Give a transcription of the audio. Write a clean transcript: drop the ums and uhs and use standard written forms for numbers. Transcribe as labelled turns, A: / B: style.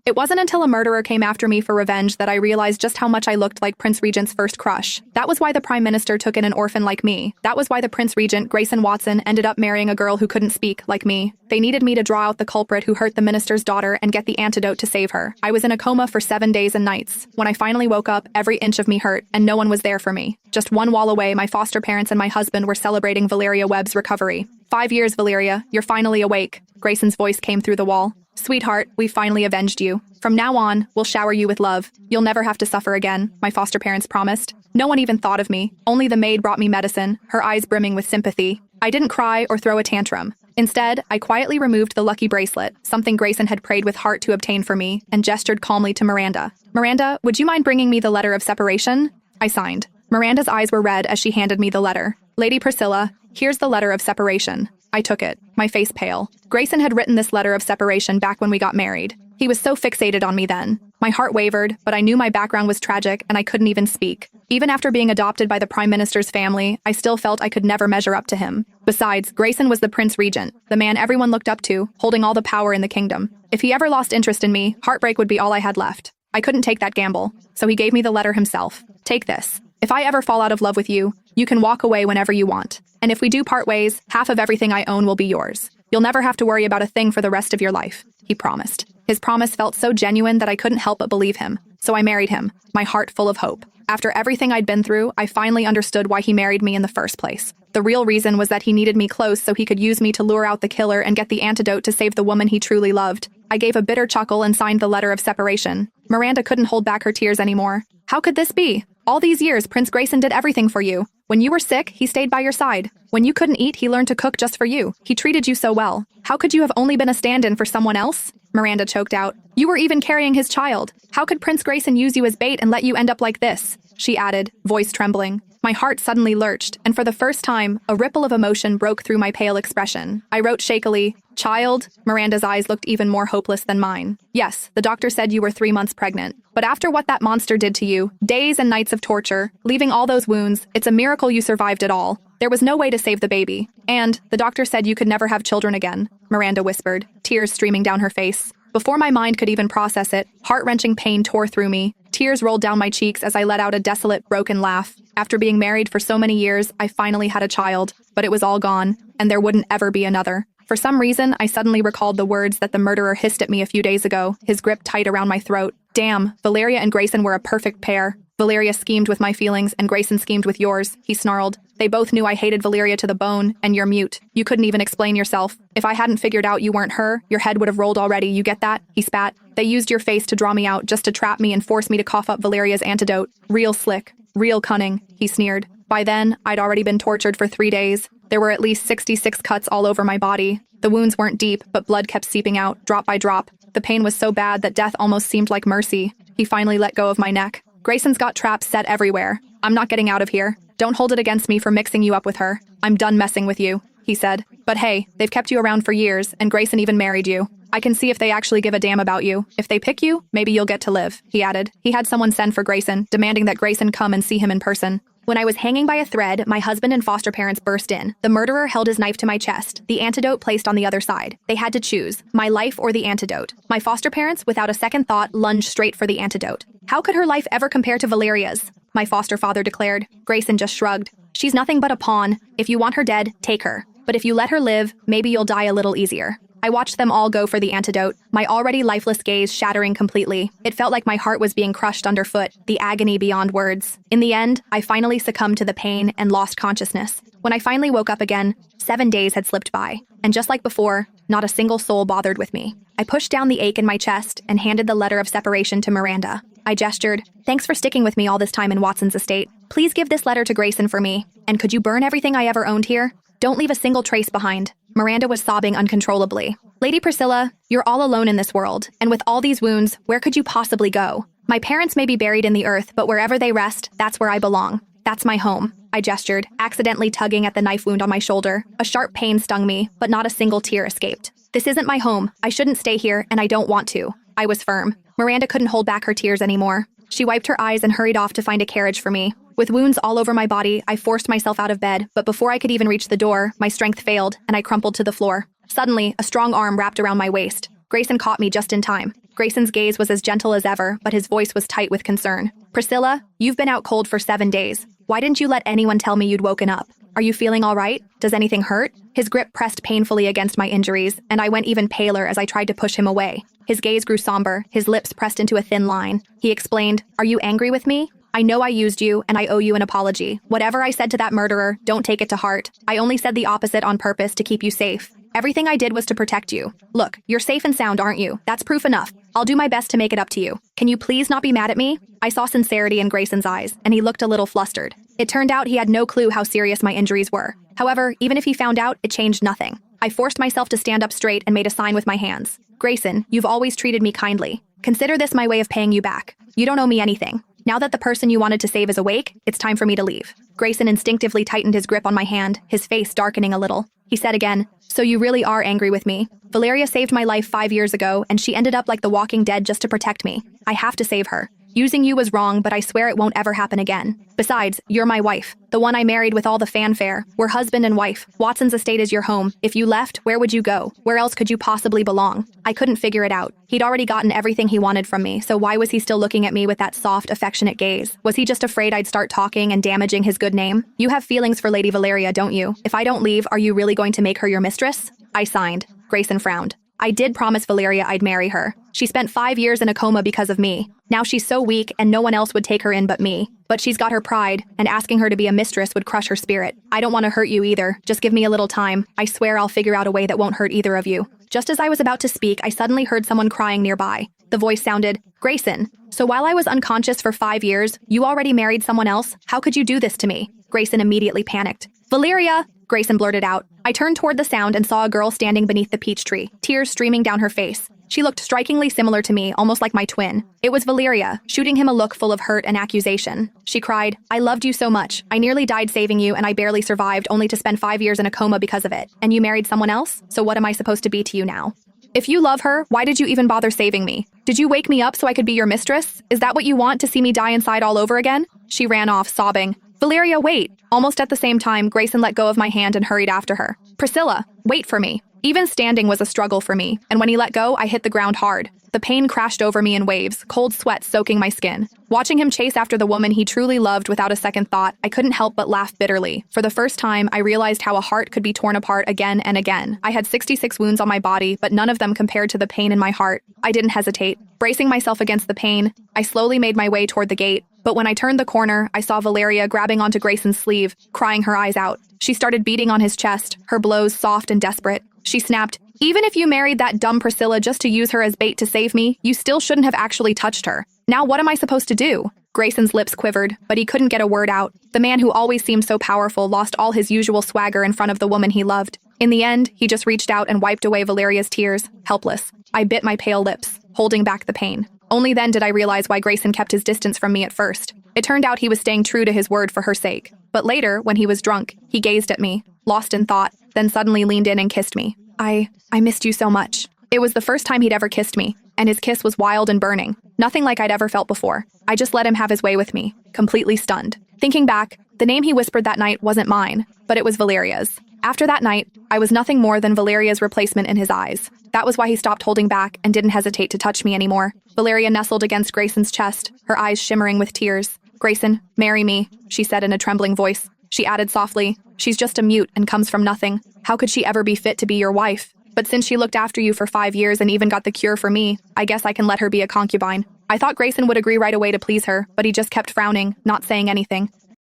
A: It wasn't until a murderer came after me for revenge that I realized just how much I looked like Prince Regent's first crush. That was why the Prime Minister took in an orphan like me. That was why the Prince Regent, Grayson Watson, ended up marrying a girl who couldn't speak, like me. They needed me to draw out the culprit who hurt the minister's daughter and get the antidote to save her. I was in a coma for 7 days and nights. When I finally woke up, every inch of me hurt, and no one was there for me. Just one wall away, my foster parents and my husband were celebrating Valeria Webb's recovery. 5 years, Valeria. You're finally awake. Grayson's voice came through the wall. Sweetheart, we finally avenged you. From now on, we'll shower you with love. You'll never have to suffer again, my foster parents promised. No one even thought of me. Only the maid brought me medicine, her eyes brimming with sympathy. I didn't cry or throw a tantrum. Instead, I quietly removed the lucky bracelet, something Grayson had prayed with heart to obtain for me, and gestured calmly to Miranda. Miranda, would you mind bringing me the letter of separation? I signed. Miranda's eyes were red as she handed me the letter. Lady Priscilla, here's the letter of separation. I took it, my face pale. Grayson had written this letter of separation back when we got married. He was so fixated on me then. My heart wavered, but I knew my background was tragic and I couldn't even speak. Even after being adopted by the Prime Minister's family, I still felt I could never measure up to him. Besides, Grayson was the Prince Regent, the man everyone looked up to, holding all the power in the kingdom. If he ever lost interest in me, heartbreak would be all I had left. I couldn't take that gamble, so he gave me the letter himself. Take this. If I ever fall out of love with you, you can walk away whenever you want. And if we do part ways, half of everything I own will be yours. You'll never have to worry about a thing for the rest of your life, he promised. His promise felt so genuine that I couldn't help but believe him. So I married him, my heart full of hope. After everything I'd been through, I finally understood why he married me in the first place. The real reason was that he needed me close so he could use me to lure out the killer and get the antidote to save the woman he truly loved. I gave a bitter chuckle and signed the letter of separation. Miranda couldn't hold back her tears anymore. How could this be? All these years, Prince Grayson did everything for you. When you were sick, he stayed by your side. When you couldn't eat, he learned to cook just for you. He treated you so well. How could you have only been a stand-in for someone else? Miranda choked out. You were even carrying his child. How could Prince Grayson use you as bait and let you end up like this? She added, voice trembling. My heart suddenly lurched, and for the first time, a ripple of emotion broke through my pale expression. I wrote shakily, Child? Miranda's eyes looked even more hopeless than mine. Yes, the doctor said you were 3 months pregnant. But after what that monster did to you, days and nights of torture, leaving all those wounds, it's a miracle you survived it all. There was no way to save the baby. And the doctor said you could never have children again, Miranda whispered, tears streaming down her face. Before my mind could even process it, heart-wrenching pain tore through me. Tears rolled down my cheeks as I let out a desolate, broken laugh. After being married for so many years, I finally had a child, but it was all gone, and there wouldn't ever be another. For some reason, I suddenly recalled the words that the murderer hissed at me a few days ago, his grip tight around my throat. Damn, Valeria and Grayson were a perfect pair. Valeria schemed with my feelings, and Grayson schemed with yours, he snarled. They both knew I hated Valeria to the bone, and you're mute. You couldn't even explain yourself. If I hadn't figured out you weren't her, your head would have rolled already, you get that? He spat. They used your face to draw me out, just to trap me and force me to cough up Valeria's antidote. Real slick. Real cunning, he sneered. By then, I'd already been tortured for 3 days. There were at least 66 cuts all over my body. The wounds weren't deep, but blood kept seeping out, drop by drop. The pain was so bad that death almost seemed like mercy. He finally let go of my neck. Grayson's got traps set everywhere. I'm not getting out of here. Don't hold it against me for mixing you up with her. I'm done messing with you, he said. But hey, they've kept you around for years, and Grayson even married you. I can see if they actually give a damn about you. If they pick you, maybe you'll get to live, he added. He had someone send for Grayson, demanding that Grayson come and see him in person. When I was hanging by a thread, my husband and foster parents burst in. The murderer held his knife to my chest, the antidote placed on the other side. They had to choose, my life or the antidote. My foster parents, without a second thought, lunged straight for the antidote. How could her life ever compare to Valeria's? My foster father declared. Grayson just shrugged. She's nothing but a pawn. If you want her dead, take her. But if you let her live, maybe you'll die a little easier. I watched them all go for the antidote, my already lifeless gaze shattering completely. It felt like my heart was being crushed underfoot, the agony beyond words. In the end, I finally succumbed to the pain and lost consciousness. When I finally woke up again, 7 days had slipped by. And just like before, not a single soul bothered with me. I pushed down the ache in my chest and handed the letter of separation to Miranda. I gestured, Thanks for sticking with me all this time in Watson's estate. Please give this letter to Grayson for me. And could you burn everything I ever owned here? Don't leave a single trace behind. Miranda was sobbing uncontrollably. Lady Priscilla, you're all alone in this world, and with all these wounds, where could you possibly go? My parents may be buried in the earth, but wherever they rest, that's where I belong. That's my home. I gestured, accidentally tugging at the knife wound on my shoulder. A sharp pain stung me, but not a single tear escaped. This isn't my home. I shouldn't stay here, and I don't want to. I was firm. Miranda couldn't hold back her tears anymore. She wiped her eyes and hurried off to find a carriage for me. With wounds all over my body, I forced myself out of bed, but before I could even reach the door, my strength failed, and I crumpled to the floor. Suddenly, a strong arm wrapped around my waist. Grayson caught me just in time. Grayson's gaze was as gentle as ever, but his voice was tight with concern. Priscilla, you've been out cold for 7 days. Why didn't you let anyone tell me you'd woken up? Are you feeling all right? Does anything hurt? His grip pressed painfully against my injuries, and I went even paler as I tried to push him away. His gaze grew somber, his lips pressed into a thin line. He explained, "Are you angry with me? I know I used you, and I owe you an apology. Whatever I said to that murderer, don't take it to heart. I only said the opposite on purpose to keep you safe. Everything I did was to protect you. Look, you're safe and sound, aren't you? That's proof enough. I'll do my best to make it up to you. Can you please not be mad at me?" I saw sincerity in Grayson's eyes, and he looked a little flustered. It turned out he had no clue how serious my injuries were. However, even if he found out, it changed nothing. I forced myself to stand up straight and made a sign with my hands. "Grayson, you've always treated me kindly. Consider this my way of paying you back. You don't owe me anything. Now that the person you wanted to save is awake, it's time for me to leave." Grayson instinctively tightened his grip on my hand, his face darkening a little. He said again, "So you really are angry with me? Valeria saved my life 5 years ago, and she ended up like the Walking Dead just to protect me. I have to save her. Using you was wrong, but I swear it won't ever happen again. Besides, you're my wife, the one I married with all the fanfare. We're husband and wife. Watson's estate is your home. If you left, where would you go? Where else could you possibly belong?" I couldn't figure it out. He'd already gotten everything he wanted from me, so why was he still looking at me with that soft, affectionate gaze? Was he just afraid I'd start talking and damaging his good name? "You have feelings for Lady Valeria, don't you? If I don't leave, are you really going to make her your mistress?" I signed. Grayson frowned. "I did promise Valeria I'd marry her. She spent 5 years in a coma because of me. Now she's so weak and no one else would take her in but me. But she's got her pride, and asking her to be a mistress would crush her spirit. I don't want to hurt you either. Just give me a little time. I swear I'll figure out a way that won't hurt either of you." Just as I was about to speak, I suddenly heard someone crying nearby. The voice sounded, "Grayson, so while I was unconscious for 5 years, you already married someone else? How could you do this to me?" Grayson immediately panicked. "Valeria!" Grayson blurted out. I turned toward the sound and saw a girl standing beneath the peach tree, tears streaming down her face. She looked strikingly similar to me, almost like my twin. It was Valeria, shooting him a look full of hurt and accusation. She cried, "I loved you so much. I nearly died saving you and I barely survived, only to spend 5 years in a coma because of it. And you married someone else? So what am I supposed to be to you now? If you love her, why did you even bother saving me? Did you wake me up so I could be your mistress? Is that what you want, to see me die inside all over again?" She ran off, sobbing. "Valeria, wait!" Almost at the same time, Grayson let go of my hand and hurried after her. "Priscilla, wait for me." Even standing was a struggle for me, and when he let go, I hit the ground hard. The pain crashed over me in waves, cold sweat soaking my skin. Watching him chase after the woman he truly loved without a second thought, I couldn't help but laugh bitterly. For the first time, I realized how a heart could be torn apart again and again. I had 66 wounds on my body, but none of them compared to the pain in my heart. I didn't hesitate. Bracing myself against the pain, I slowly made my way toward the gate. But when I turned the corner, I saw Valeria grabbing onto Grayson's sleeve, crying her eyes out. She started beating on his chest, her blows soft and desperate. She snapped, "Even if you married that dumb Priscilla just to use her as bait to save me, you still shouldn't have actually touched her. Now what am I supposed to do?" Grayson's lips quivered, but he couldn't get a word out. The man who always seemed so powerful lost all his usual swagger in front of the woman he loved. In the end, he just reached out and wiped away Valeria's tears, helpless. I bit my pale lips, holding back the pain. Only then did I realize why Grayson kept his distance from me at first. It turned out he was staying true to his word for her sake. But later, when he was drunk, he gazed at me, lost in thought, then suddenly leaned in and kissed me. I missed you so much." It was the first time he'd ever kissed me, and his kiss was wild and burning, nothing like I'd ever felt before. I just let him have his way with me, completely stunned. Thinking back, the name he whispered that night wasn't mine, but it was Valeria's. After that night, I was nothing more than Valeria's replacement in his eyes. That was why he stopped holding back and didn't hesitate to touch me anymore. Valeria nestled against Grayson's chest, her eyes shimmering with tears. "Grayson, marry me," she said in a trembling voice. She added softly, "She's just a mute and comes from nothing. How could she ever be fit to be your wife? But since she looked after you for 5 years and even got the cure for me, I guess I can let her be a concubine." I thought Grayson would agree right away to please her, but he just kept frowning, not saying anything.